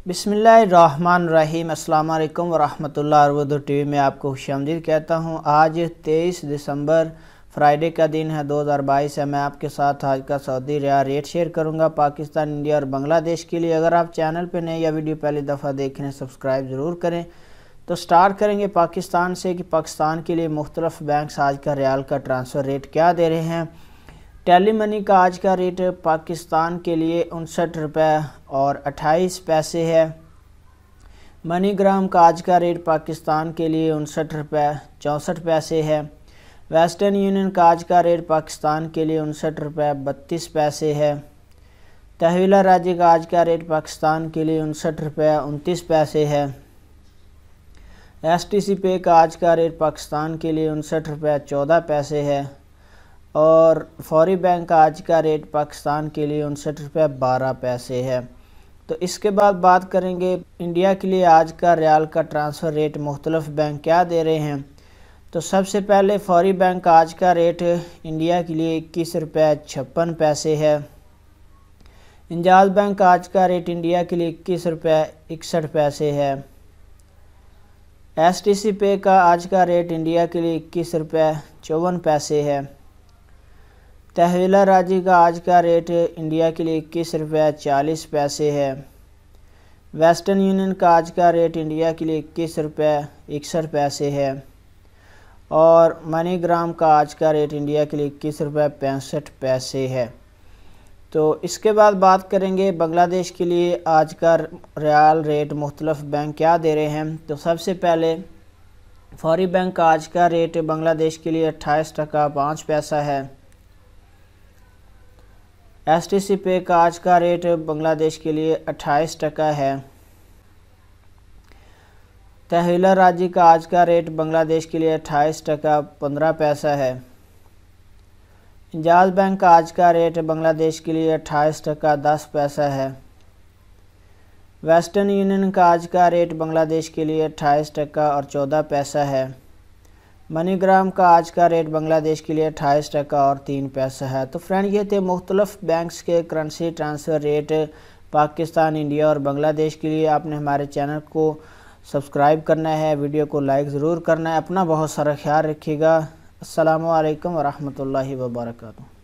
बिस्मिल्लाहिर्रहमानिर्रहीम। अस्सलाम वालेकुम वरहमतुल्लाहि वबरकातुहू। टी वी में आपको खुशामदीद कहता हूँ। आज 23 दिसंबर फ्राइडे का दिन है 2022 है। मैं आपके साथ आज का सऊदी रियाल रेट शेयर करूँगा पाकिस्तान, इंडिया और बांग्लादेश के लिए। अगर आप चैनल पर नए या वीडियो पहली दफ़ा देख रहे हैं सब्सक्राइब ज़रूर करें। तो स्टार्ट करेंगे पाकिस्तान से कि पाकिस्तान के लिए मुख्तलिफ बैंक्स आज का रियाल का ट्रांसफ़र रेट क्या दे रहे हैं। टेली मनी का आज का रेट पाकिस्तान के लिए 59 रुपये और 28 पैसे है। मनी ग्राम का आज का रेट पाकिस्तान के लिए 59 रुपये 64 पैसे है। वेस्टर्न यूनियन का आज का रेट पाकिस्तान के लिए 59 रुपये 32 पैसे है। तहवीला राजी का आज का रेट पाकिस्तान के लिए 59 रुपये 29 पैसे है। STC पे का आज का रेट पाकिस्तान के लिए 59 रुपये 14 पैसे है। और फौरी बैंक का आज का रेट पाकिस्तान के लिए 59 रुपये 12 पैसे है। तो इसके बाद बात करेंगे इंडिया के लिए आज का रियाल का ट्रांसफ़र रेट मुख्तलिफ बैंक क्या दे रहे हैं। तो सबसे पहले फौरी बैंक का आज का रेट इंडिया के लिए 21 रुपये 56 पैसे है। इंजाज बैंक का आज का रेट इंडिया के लिए 21 रुपये 61 पैसे है। STC पे का आज का रेट इंडिया के लिए 21 रुपये 54 पैसे है। तहवीला राजी का आज का रेट इंडिया के लिए 21 रुपये 40 पैसे है। वेस्टर्न यूनियन का आज का रेट इंडिया के लिए 21 रुपये 61 पैसे है। और मनी ग्राम का आज का रेट इंडिया के लिए 21 रुपये 65 पैसे है। तो इसके बाद बात करेंगे बांग्लादेश के लिए आज का रियाल रेट मुख्तलिफ बैंक क्या दे रहे हैं। तो सबसे पहले फौरी बैंक का आज का रेट बांग्लादेश के लिए 28 टका 5 पैसा है। STC पे का आज का रेट बांग्लादेश के लिए 28 टका है। तहवीला राजी का आज का रेट बांग्लादेश के लिए 28 टका 15 पैसा है। इंजाज बैंक का आज का रेट बांग्लादेश के लिए 28 टका 10 पैसा है। वेस्टर्न यूनियन का आज का रेट बांग्लादेश के लिए 28 टका और 14 पैसा है। मनी ग्राम का आज का रेट बांग्लादेश के लिए 28 टका और 3 पैसा है। तो फ्रेंड ये थे मुख्तलिफ बैंक्स के currency transfer rate Pakistan, India और बांग्लादेश के लिए। आपने हमारे चैनल को सब्सक्राइब करना है, वीडियो को लाइक ज़रूर करना है। अपना बहुत सारा ख्याल रखिएगा। अस्सलामु अलैकुम वरहमतुल्लाहि वबरकातुहू।